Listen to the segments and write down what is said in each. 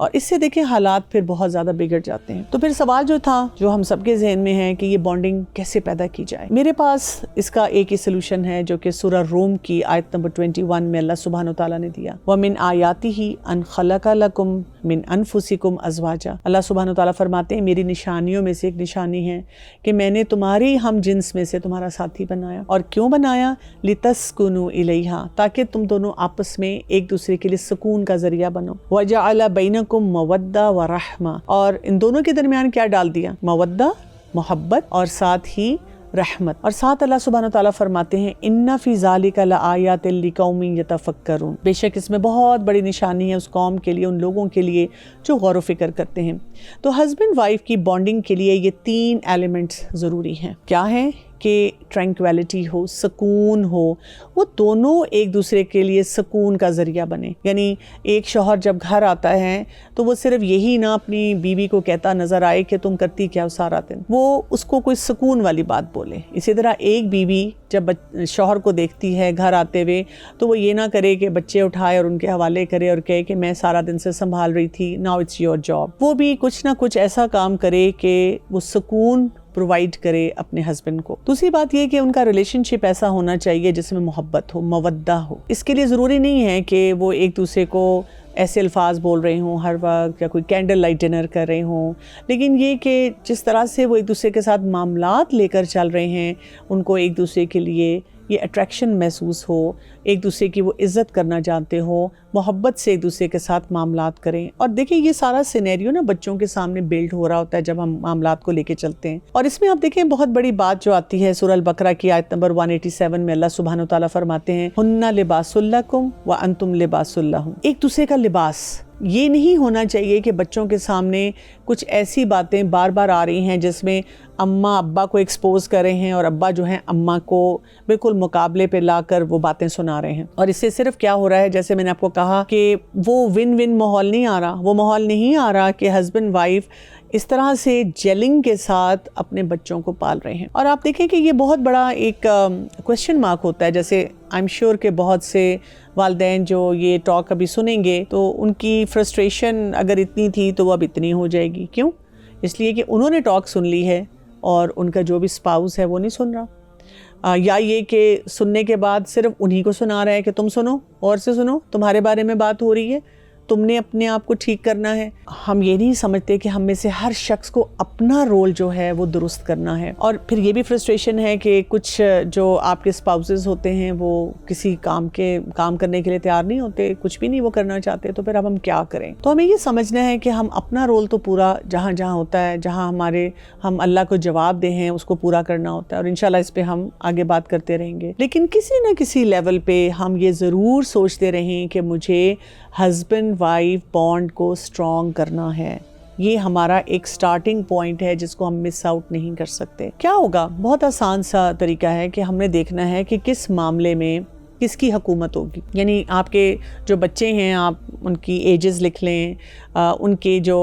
اور اس سے دیکھیں حالات پھر بہت زیادہ بگڑ جاتے ہیں. تو پھر سوال جو تھا جو ہم سب کے ذہن میں ہے کہ یہ بانڈنگ کیسے پیدا کی جائے. میرے پاس اس کا ایک ہی سلوشن ہے جو کہ سورہ روم کی آیت نمبر 21 میں اللہ سبحانہ وتعالیٰ نے دیا. وَمِنْ آیَاتِهِ أَنْ خَلَقَ لَكُم مِّنْ أَنفُسِكُمْ أَزْوَاجًا. اللہ سبحانہ وتعالیٰ فرماتے ہیں میری نشانیوں میں سے ایک نشانی ہے کہ میں نے تمہاری ہم جنس میں سے تمہارا ساتھی بنایا. اور کیوں بنایا؟ لِتَسْكُنُوا إِلَيْهَا, تاکہ تم دونوں آپس میں ایک دوسرے کے لیے سکون کا ذریعہ بنو. وَجَعَلَ بَيْنَكُمْ مَوَدَّةً وَرَحْمَةً, اور ان دونوں کے درمیان کیا ڈال دیا؟ مودہ, محبت, اور ساتھ ہی رحمت. اور ساتھ اللہ سبحانہ وتعالیٰ فرماتے ہیں اِنَّ فِي ذَلِكَ لَآيَاتٍ لِقَوْمٍ يَتَفَكَّرُونَ, بے شک اس میں بہت بڑی نشانی ہے اس قوم کے لیے, ان لوگوں کے لیے جو غور و فکر کرتے ہیں. تو ہسبینڈ وائف کی بانڈنگ کے لیے یہ 3 ایلیمنٹس ضروری ہیں. کیا ہیں؟ کہ ٹرینکویلٹی ہو, سکون ہو, وہ دونوں ایک دوسرے کے لیے سکون کا ذریعہ بنے. یعنی ایک شوہر جب گھر آتا ہے تو وہ صرف یہی نہ اپنی بیوی کو کہتا نظر آئے کہ تم کرتی کیا سارا دن, وہ اس کو کوئی سکون والی بات بولے. اسی طرح ایک بیوی جب شوہر کو دیکھتی ہے گھر آتے ہوئے تو وہ یہ نہ کرے کہ بچے اٹھائے اور ان کے حوالے کرے اور کہے کہ میں سارا دن سے سنبھال رہی تھی, ناؤ اٹس یور جاب. وہ بھی کچھ نہ کچھ ایسا کام کرے کہ وہ سکون پرووائڈ کرے اپنے ہسبینڈ کو. دوسری بات یہ کہ ان کا ریلیشن شپ ایسا ہونا چاہیے جس میں محبت ہو, مودہ ہو. اس کے لیے ضروری نہیں ہے کہ وہ ایک دوسرے کو ایسے الفاظ بول رہے ہوں ہر وقت یا کوئی کینڈل لائٹ ڈنر کر رہے ہوں, لیکن یہ کہ جس طرح سے وہ ایک دوسرے کے ساتھ معاملات لے کر چل رہے ہیں ان کو ایک دوسرے کے لیے یہ اٹریکشن محسوس ہو, ایک دوسرے کی وہ عزت کرنا جانتے ہو, محبت سے ایک دوسرے کے ساتھ معاملات کریں. اور دیکھیں یہ سارا سینیریو نا بچوں کے سامنے بلڈ ہو رہا ہوتا ہے جب ہم معاملات کو لے کے چلتے ہیں. اور اس میں آپ دیکھیں بہت بڑی بات جو آتی ہے سورہ البقرہ کی آیت نمبر 187 میں اللہ سبحانہ وتعالیٰ فرماتے ہیں ہن لباس لکم وانتم لباس لہم. ایک دوسرے کا لباس یہ نہیں ہونا چاہیے کہ بچوں کے سامنے کچھ ایسی باتیں بار بار آ رہی ہیں جس میں اماں ابا کو ایکسپوز کر رہے ہیں اور ابا جو ہیں اماں کو بالکل مقابلے پہ لا کر وہ باتیں سنا رہے ہیں. اور اس سے صرف کیا ہو رہا ہے, جیسے میں نے آپ کو کہا کہ وہ ون ون ماحول نہیں آ رہا, وہ ماحول نہیں آ رہا کہ ہسبینڈ وائف اس طرح سے جیلنگ کے ساتھ اپنے بچوں کو پال رہے ہیں. اور آپ دیکھیں کہ یہ بہت بڑا ایک کویسچن مارک ہوتا ہے. جیسے آئی ایم شیور کہ بہت سے والدین جو یہ ٹاک ابھی سنیں گے تو ان کی فرسٹریشن اگر اتنی تھی تو وہ اب اتنی ہو جائے گی. کیوں؟ اس لیے کہ انہوں نے ٹاک سن لی ہے اور ان کا جو بھی اسپاؤس ہے وہ نہیں سن رہا, یا یہ کہ سننے کے بعد صرف انہی کو سنا رہا ہے کہ تم سنو اور سے سنو, تمہارے بارے میں بات ہو رہی ہے, تم نے اپنے آپ کو ٹھیک کرنا ہے. ہم یہ نہیں سمجھتے کہ ہم میں سے ہر شخص کو اپنا رول جو ہے وہ درست کرنا ہے. اور پھر یہ بھی فرسٹریشن ہے کہ کچھ جو آپ کے اسپاؤسز ہوتے ہیں وہ کسی کام کرنے کے لیے تیار نہیں ہوتے, کچھ بھی نہیں وہ کرنا چاہتے, تو پھر اب ہم کیا کریں؟ تو ہمیں یہ سمجھنا ہے کہ ہم اپنا رول تو پورا جہاں جہاں ہوتا ہے, جہاں ہم اللہ کو جواب دے ہیں اس کو پورا کرنا ہوتا ہے. اور انشاءاللہ اس پہ ہم آگے بات کرتے رہیں گے. لیکن کسی نہ کسی لیول پہ ہم یہ ضرور سوچتے رہیں کہ مجھے ہسبینڈ وائف بانڈ کو اسٹرانگ کرنا ہے. یہ ہمارا ایک سٹارٹنگ پوائنٹ ہے جس کو ہم مس آؤٹ نہیں کر سکتے. کیا ہوگا؟ بہت آسان سا طریقہ ہے کہ ہم نے دیکھنا ہے کہ کس معاملے میں کس کی حکومت ہوگی. یعنی آپ کے جو بچے ہیں آپ ان کی ایجز لکھ لیں, ان کے جو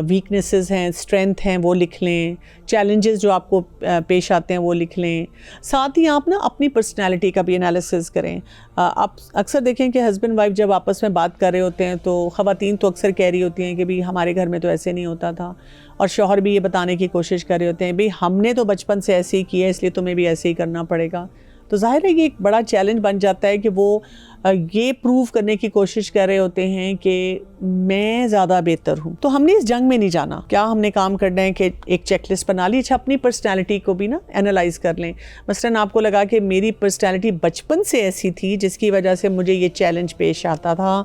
ویکنیسز ہیں, اسٹرینتھ ہیں وہ لکھ لیں, چیلنجز جو آپ کو پیش آتے ہیں وہ لکھ لیں. ساتھ ہی آپ نا اپنی پرسنالٹی کا بھی انالیسز کریں. آپ اکثر دیکھیں کہ ہسبینڈ وائف جب آپس میں بات کر رہے ہوتے ہیں تو خواتین تو اکثر کہہ رہی ہوتی ہیں کہ بھی ہمارے گھر میں تو ایسے نہیں ہوتا تھا, اور شوہر بھی یہ بتانے کی کوشش کر رہے ہوتے ہیں بھی ہم نے تو بچپن سے ایسے ہی کیا ہے اس لیے تمہیں بھی ایسے ہی کرنا پڑے گا. تو ظاہر ہے یہ ایک بڑا چیلنج بن جاتا ہے کہ وہ یہ پروو کرنے کی کوشش کر رہے ہوتے ہیں کہ میں زیادہ بہتر ہوں. تو ہم نے اس جنگ میں نہیں جانا. کیا ہم نے کام کرنا ہے کہ ایک چیک لسٹ بنا لی, اچھا اپنی پرسنالٹی کو بھی نا انالائز کر لیں. مثلاً آپ کو لگا کہ میری پرسنالٹی بچپن سے ایسی تھی جس کی وجہ سے مجھے یہ چیلنج پیش آتا تھا,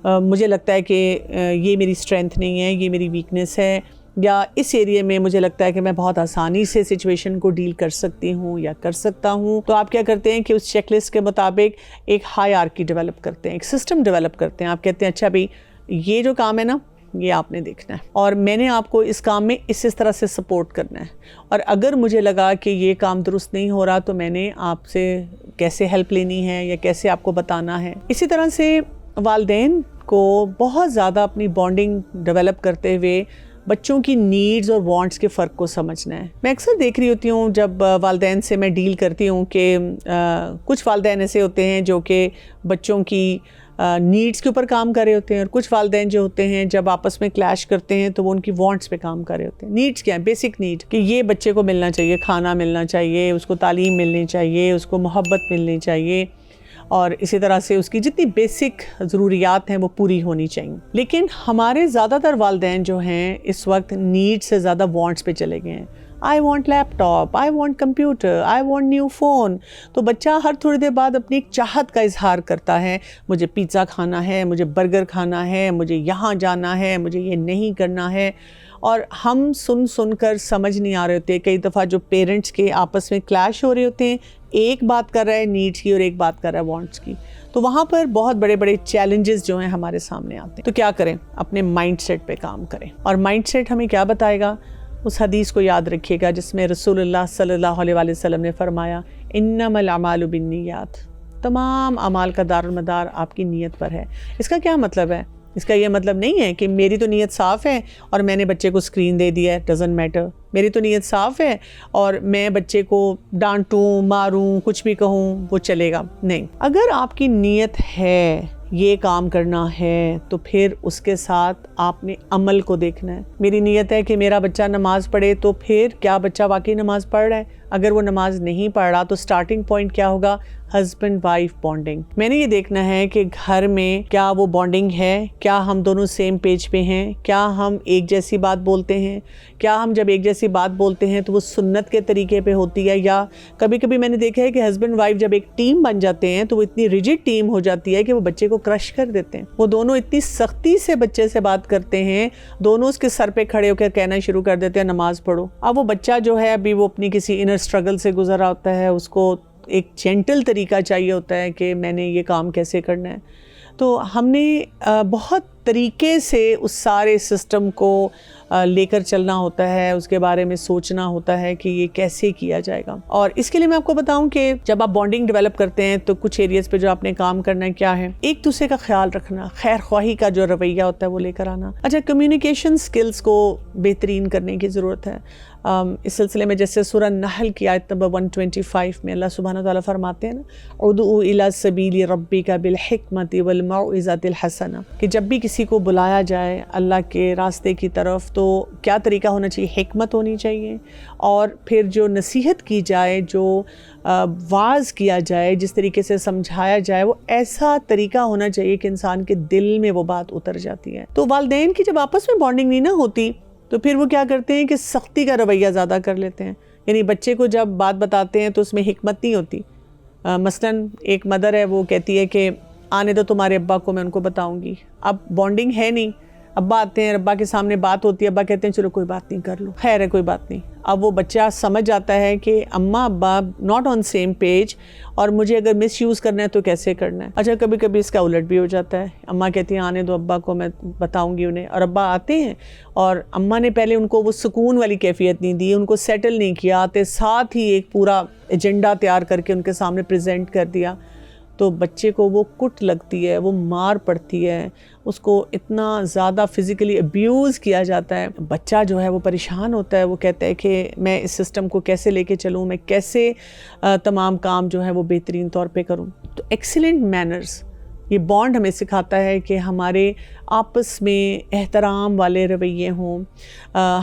مجھے لگتا ہے کہ یہ میری اسٹرینتھ نہیں ہے, یہ میری ویکنیس ہے, یا اس ایریے میں مجھے لگتا ہے کہ میں بہت آسانی سے سچویشن کو ڈیل کر سکتی ہوں یا کر سکتا ہوں. تو آپ کیا کرتے ہیں کہ اس چیک لسٹ کے مطابق ایک ہائرارکی ڈیولپ کرتے ہیں, ایک سسٹم ڈیولپ کرتے ہیں. آپ کہتے ہیں اچھا بھائی یہ جو کام ہے نا یہ آپ نے دیکھنا ہے, اور میں نے آپ کو اس کام میں اس طرح سے سپورٹ کرنا ہے, اور اگر مجھے لگا کہ یہ کام درست نہیں ہو رہا تو میں نے آپ سے کیسے ہیلپ لینی ہے یا کیسے آپ کو بتانا ہے. اسی طرح سے والدین کو بہت زیادہ اپنی بانڈنگ ڈیولپ کرتے ہوئے بچوں کی نیڈز اور وانٹس کے فرق کو سمجھنا ہے. میں اکثر دیکھ رہی ہوتی ہوں جب والدین سے میں ڈیل کرتی ہوں کہ کچھ والدین ایسے ہوتے ہیں جو کہ بچوں کی نیڈس کے اوپر کام کر رہے ہوتے ہیں، اور کچھ والدین جو ہوتے ہیں جب آپس میں کلیش کرتے ہیں تو وہ ان کی وانٹس پہ کام کر رہے ہوتے ہیں۔ نیڈس کیا ہیں؟ بیسک نیڈ، کہ یہ بچے کو ملنا چاہیے، کھانا ملنا چاہیے، اس کو تعلیم ملنی چاہیے، اس کو محبت ملنی چاہیے، اور اسی طرح سے اس کی جتنی بیسک ضروریات ہیں وہ پوری ہونی چاہیے۔ لیکن ہمارے زیادہ تر والدین جو ہیں اس وقت نیڈ سے زیادہ وانٹس پہ چلے گئے ہیں۔ I want laptop, I want computer, I want new phone. تو بچہ ہر تھوڑی دیر بعد اپنی ایک چاہت کا اظہار کرتا ہے، مجھے پیزا کھانا ہے، مجھے برگر کھانا ہے، مجھے یہاں جانا ہے، مجھے یہ نہیں کرنا ہے۔ اور ہم سن کر سمجھ نہیں آ رہے ہوتے، کئی دفعہ جو پیرنٹس کے آپس میں کلیش ہو رہے ہوتے ہیں، ایک بات کر رہا ہے نیڈس کی اور ایک بات کر رہا ہے وانٹس کی، تو وہاں پر بہت بڑے بڑے چیلنجز جو ہیں ہمارے سامنے آتے ہیں۔ تو کیا کریں؟ اپنے مائنڈ سیٹ پہ کام کریں، اور مائنڈ سیٹ ہمیں کیا بتائے گا؟ اس حدیث کو یاد رکھیے گا جس میں رسول اللہ صلی اللہ علیہ وآلہ وسلم نے فرمایا انما الاعمال بالنیات، تمام اعمال کا دارالمدار آپ کی نیت پر ہے۔ اس کا کیا مطلب ہے؟ اس کا یہ مطلب نہیں ہے کہ میری تو نیت صاف ہے اور میں نے بچے کو اسکرین دے دیا ہے، ڈزنٹ میٹر، میری تو نیت صاف ہے اور میں بچے کو ڈانٹوں، ماروں، کچھ بھی کہوں وہ چلے گا، نہیں۔ اگر آپ کی نیت ہے یہ کام کرنا ہے تو پھر اس کے ساتھ آپ نے عمل کو دیکھنا ہے۔ میری نیت ہے کہ میرا بچہ نماز پڑھے، تو پھر کیا بچہ واقعی نماز پڑھ رہا ہے؟ اگر وہ نماز نہیں پڑھ رہا تو سٹارٹنگ پوائنٹ کیا ہوگا؟ Husband wife bonding. میں نے یہ دیکھنا ہے کہ گھر میں کیا وہ بانڈنگ ہے، کیا ہم دونوں سیم پیج پہ ہیں، کیا ہم ایک جیسی بات بولتے ہیں، کیا ہم جب ایک جیسی بات بولتے ہیں تو وہ سنت کے طریقے پہ ہوتی ہے، یا کبھی کبھی میں نے دیکھا ہے کہ ہسبینڈ وائف جب ایک ٹیم بن جاتے ہیں تو وہ اتنی ریجڈ ٹیم ہو جاتی ہے کہ وہ بچے کو کرش کر دیتے ہیں۔ وہ دونوں اتنی سختی سے بچے سے بات کرتے ہیں، دونوں اس کے سر پہ کھڑے ہو کر کہنا شروع کر دیتے ہیں نماز پڑھو۔ اب وہ بچہ جو ہے ابھی وہ اپنی کسی انر اسٹرگل سے گزرا ہوتا ہے، اس کو ایک جینٹل طریقہ چاہیے ہوتا ہے کہ میں نے یہ کام کیسے کرنا ہے۔ تو ہم نے بہت طریقے سے اس سارے سسٹم کو لے کر چلنا ہوتا ہے، اس کے بارے میں سوچنا ہوتا ہے کہ یہ کیسے کیا جائے گا۔ اور اس کے لیے میں آپ کو بتاؤں کہ جب آپ بانڈنگ ڈیولپ کرتے ہیں تو کچھ ایریاز پہ جو آپ نے کام کرنا ہے کیا ہے؟ ایک دوسرے کا خیال رکھنا، خیر خواہی کا جو رویہ ہوتا ہے وہ لے کر آنا۔ اچھا، کمیونیکیشن سکلز کو بہترین کرنے کی ضرورت ہے۔ اس سلسلے میں جیسے سورہ نحل کی آیت نمبر 125 میں اللہ سبحانہ وتعالیٰ فرماتے ہیں نا، ادعو الی سبیل ربک بالحکمۃ والموعظۃ الحسنہ، کہ جب بھی کسی کو بلایا جائے اللہ کے راستے کی طرف تو کیا طریقہ ہونا چاہیے؟ حکمت ہونی چاہیے، اور پھر جو نصیحت کی جائے، جو واعظ کیا جائے، جس طریقے سے سمجھایا جائے، وہ ایسا طریقہ ہونا چاہیے کہ انسان کے دل میں وہ بات اتر جاتی ہے۔ تو والدین کی جب آپس میں بانڈنگ نہیں نہ ہوتی تو پھر وہ کیا کرتے ہیں کہ سختی کا رویہ زیادہ کر لیتے ہیں، یعنی بچے کو جب بات بتاتے ہیں تو اس میں حکمت نہیں ہوتی۔ مثلاً ایک مدر ہے، وہ کہتی ہے کہ آنے دو تمہارے ابا کو، میں ان کو بتاؤں گی۔ اب بانڈنگ ہے نہیں، ابا آتے ہیں، ابا کے سامنے بات ہوتی ہے، ابا کہتے ہیں چلو کوئی بات نہیں، کر لو، خیر ہے کوئی بات نہیں۔ اب وہ بچہ سمجھ جاتا ہے کہ اماں ابا ناٹ آن سیم پیج، اور مجھے اگر مس یوز کرنا ہے تو کیسے کرنا ہے۔ اچھا، کبھی کبھی اس کا الٹ بھی ہو جاتا ہے، اماں کہتی ہیں آنے دو ابا کو، میں بتاؤں گی انہیں، اور ابا آتے ہیں اور اماں نے پہلے ان کو وہ سکون والی کیفیت نہیں دی، ان کو سیٹل نہیں کیا، آتے ساتھ ہی ایک پورا ایجنڈا تیار کر کے ان کے سامنے پریزنٹ کر دیا، تو بچے کو وہ کٹ لگتی ہے، وہ مار پڑتی ہے، اس کو اتنا زیادہ فزیکلی ابیوز کیا جاتا ہے، بچہ جو ہے وہ پریشان ہوتا ہے، وہ کہتا ہے کہ میں اس سسٹم کو کیسے لے کے چلوں، میں کیسے تمام کام جو ہے وہ بہترین طور پہ کروں۔ تو ایکسیلنٹ مینرز، یہ بانڈ ہمیں سکھاتا ہے کہ ہمارے آپس میں احترام والے رویے ہوں،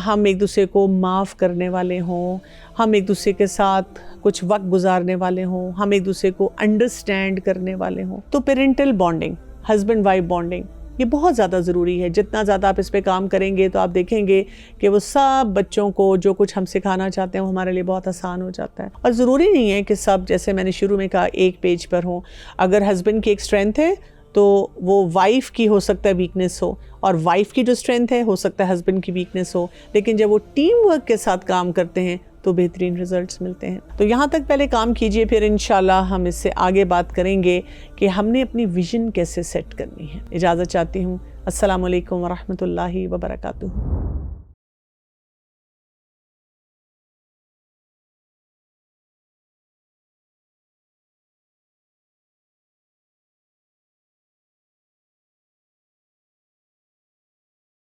ہم ایک دوسرے کو معاف کرنے والے ہوں، ہم ایک دوسرے کے ساتھ کچھ وقت گزارنے والے ہوں، ہم ایک دوسرے کو انڈرسٹینڈ کرنے والے ہوں۔ تو parental bonding, husband wife bonding, یہ بہت زیادہ ضروری ہے۔ جتنا زیادہ آپ اس پہ کام کریں گے تو آپ دیکھیں گے کہ وہ سب بچوں کو جو کچھ ہم سکھانا چاہتے ہیں وہ ہمارے لیے بہت آسان ہو جاتا ہے۔ اور ضروری نہیں ہے کہ سب، جیسے میں نے شروع میں کہا، ایک پیج پر ہوں۔ اگر ہسبینڈ کی ایک اسٹرینتھ ہے تو وہ وائف کی ہو سکتا ہے ویکنس ہو، اور وائف کی جو اسٹرینتھ ہے ہو سکتا ہے ہسبینڈ کی ویکنس ہو، لیکن جب وہ ٹیم ورک کے ساتھ کام کرتے ہیں تو بہترین ریزلٹس ملتے ہیں۔ تو یہاں تک پہلے کام کیجئے، پھر انشاءاللہ ہم اس سے آگے بات کریں گے کہ ہم نے اپنی ویژن کیسے سیٹ کرنی ہے۔ اجازت چاہتی ہوں۔ السلام علیکم ورحمۃ اللہ وبرکاتہ۔